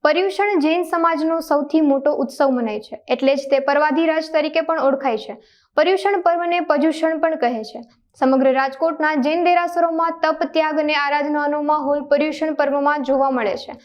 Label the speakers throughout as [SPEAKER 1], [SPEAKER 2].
[SPEAKER 1] પર્યુષણ જૈન સમાજનો સૌથી મોટો ઉત્સવ મનાય છે, એટલે જ તે પર્વાધિરાજ તરીકે પણ ઓળખાય છે. પર્યુષણ પર્વને પર્યુષણ પણ કહે છે. સમગ્ર રાજકોટના જૈન દેરાસરોમાં તપ, ત્યાગ અને આરાધનાનો માહોલ પર્યુષણ પર્વમાં જોવા મળે છે.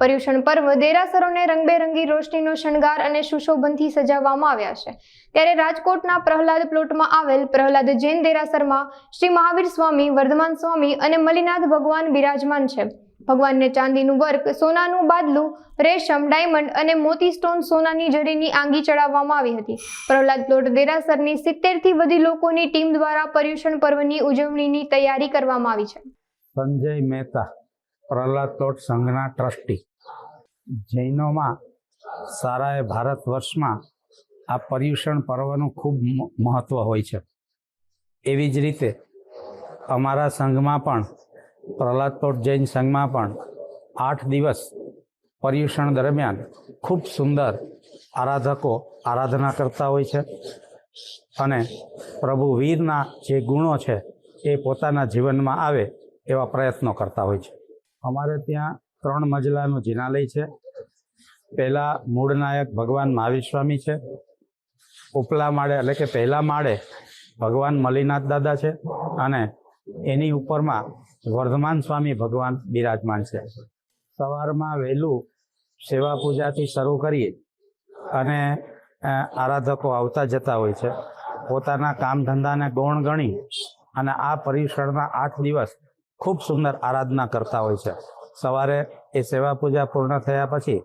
[SPEAKER 1] પર્યુષણ પર્વ દેરાસરોને રંગબેરંગી રોશનીનો શણગાર અને સુશોભનથી સજાવવામાં આવ્યા છે. ત્યારે રાજકોટના પ્રહલાદ પ્લોટમાં આવેલ પ્રહલાદ જૈન દેરાસરમાં શ્રી મહાવીર સ્વામી, વર્ધમાન સ્વામી અને મલિનાથ ભગવાન બિરાજમાન છે. ભગવાનને ચાંદીનું વર્ક, સોનાનું બાદલું, રેશમ, ડાયમંડ અને મોતી સ્ટોન સોનાની જરીની આંગી ચડાવવામાં આવી હતી. પ્રહલાદ પ્લોટ દેરાસરની 70 થી વધુ લોકોની ટીમ દ્વારા પર્યુષણ પર્વની ઉજવણીની તૈયારી કરવામાં આવી છે.
[SPEAKER 2] સંજય મહેતા, પ્રહલાદ પ્લોટ સંઘના ટ્રસ્ટી. જૈનોમાં સારા ભારત વર્ષમાં આ પર્યુષણ પર્વનું ખૂબ મહત્વ હોય છે. એવી જ રીતે અમારા સંઘમાં પણ, પ્રહલાદ પ્લોટ જૈન સંઘમાં પણ 8 દિવસ પર્યુષણ દરમિયાન ખૂબ સુંદર આરાધકો આરાધના કરતા હોય છે અને પ્રભુ વીરના જે ગુણો છે એ પોતાના જીવનમાં આવે એવા પ્રયત્નો કરતા હોય છે. અમારે ત્યાં 3 મજલાનું જિનાલય છે. પહેલા મૂળ નાયક ભગવાન મહાવીર સ્વામી છે. ઉપલા માળે એટલે કે પહેલા માળે ભગવાન મલિનાથ દાદા છે અને એની ઉપરમાં વર્ધમાન સ્વામી ભગવાન બિરાજમાન છે. સવારમાં વહેલું સેવા પૂજાથી શરૂ કરીએ અને આરાધકો આવતા જતા હોય છે. પોતાના કામ ધંધાને ગૌણ ગણી અને આ પર્યુષણના 8 દિવસ ખૂબ સુંદર આરાધના કરતા હોય છે. સવારે એ સેવા પૂજા પૂર્ણ થયા પછી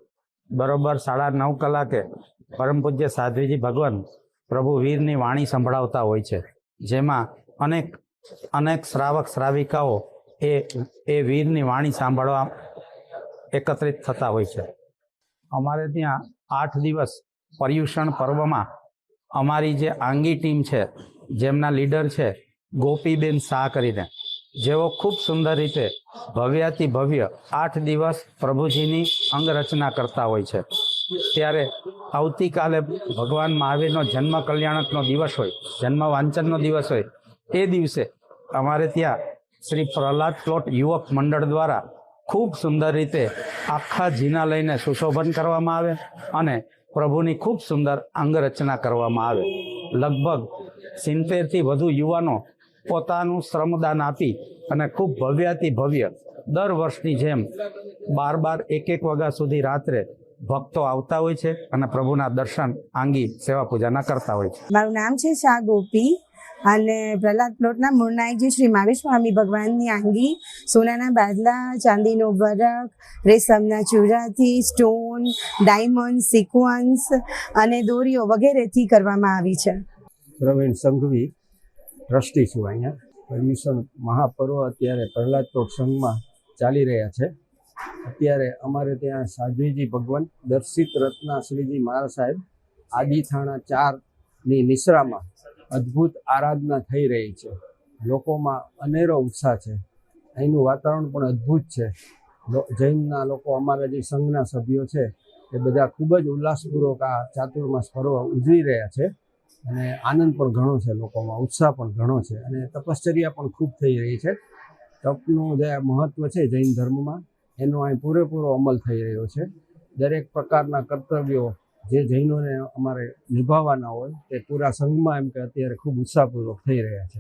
[SPEAKER 2] બરોબર 9:30 કલાકે પરમ પૂજ્ય સાધ્વીજી ભગવાન પ્રભુ વીરની વાણી સંભળાવતા હોય છે, જેમાં અનેક શ્રાવક શ્રાવિકાઓ એ વીરની વાણી સાંભળવા એકત્રિત થતા હોય છે. અમારે ત્યાં 8 દિવસ પર્યુષણ પર્વમાં અમારી જે આંગી ટીમ છે, જેમના લીડર છે ગોપીબેન શાહ કરીને, જેઓ ખૂબ સુંદર રીતે ભવ્યાતિ ભવ્ય 8 દિવસ પ્રભુજીની અંગરચના કરતા હોય છે. ત્યારે આવતીકાલે ભગવાન મહાવીરનો જન્મ કલ્યાણકનો દિવસ હોય, જન્મ વાંચનનો દિવસ હોય, એ દિવસે અમારે ત્યાં શ્રી પ્રહલાદ પ્લોટ યુવક મંડળ દ્વારા ખૂબ સુંદર રીતે આખા જિનાલયને સુશોભન કરવામાં આવે અને પ્રભુની ખૂબ સુંદર અંગરચના કરવામાં આવે. લગભગ 70 થી વધુ યુવાનો પોતાનું શ્રમદાન આપી અને ખૂબ ભવ્યાતિ ભવ્ય દર વર્ષની જેમ 12-1 વાગ્યા સુધી રાત્રે ભક્તો આવતા હોય છે અને પ્રભુના દર્શન આંગી સેવા પૂજાના કરતા હોય છે.
[SPEAKER 3] મારું નામ છે શાહ ગોપી અને પ્રહલાદ પ્લોટના મૂળ નાયકજી શ્રી મહાવીર સ્વામી ભગવાનની આંગી સોનાના બાદલા, ચાંદીનો વરખ, રેશમના ચૂરાથી, સ્ટોન, ડાયમંડ, સિક્વન્સ અને દોરીઓ વગેરેથી કરવામાં આવી છે.
[SPEAKER 4] પ્રવીણ સંઘવી, ટ્રસ્ટી છું. અહીંયા પર્યુષણ મહાપર્વ અત્યારે પ્રહલાદ પ્લોટ સંઘમાં ચાલી રહ્યા છે. અત્યારે અમારે ત્યાં સાધ્વીજી ભગવાન દર્શિત રત્ના શ્રીજી મહારાજ સાહેબ આદિથાણા 4ની નિશ્રામાં અદ્ભુત આરાધના થઈ રહી છે. લોકોમાં અનેરો ઉત્સાહ છે. અહીંનું વાતાવરણ પણ અદ્ભુત છે. જૈનના લોકો, અમારા જે સંઘના સભ્યો છે, એ બધા ખૂબ જ ઉલ્લાસપૂર્વક આ ચાતુર્માસ પર્વ ઉજવી રહ્યા છે અને આનંદ પણ ઘણો છે, લોકોમાં ઉત્સાહ પણ ઘણો છે અને તપશ્ચર્યા પણ ખૂબ થઈ રહી છે. તપનું જે મહત્ત્વ છે જૈન ધર્મમાં, એનો અહીં પૂરેપૂરો અમલ થઈ રહ્યો છે. દરેક પ્રકારના કર્તવ્યો જે જૈનોને અમારે નિભાવવાના હોય તે પૂરા સંઘમાં એમ કે અત્યારે ખૂબ ઉત્સાહપૂર્વક થઈ રહ્યા છે.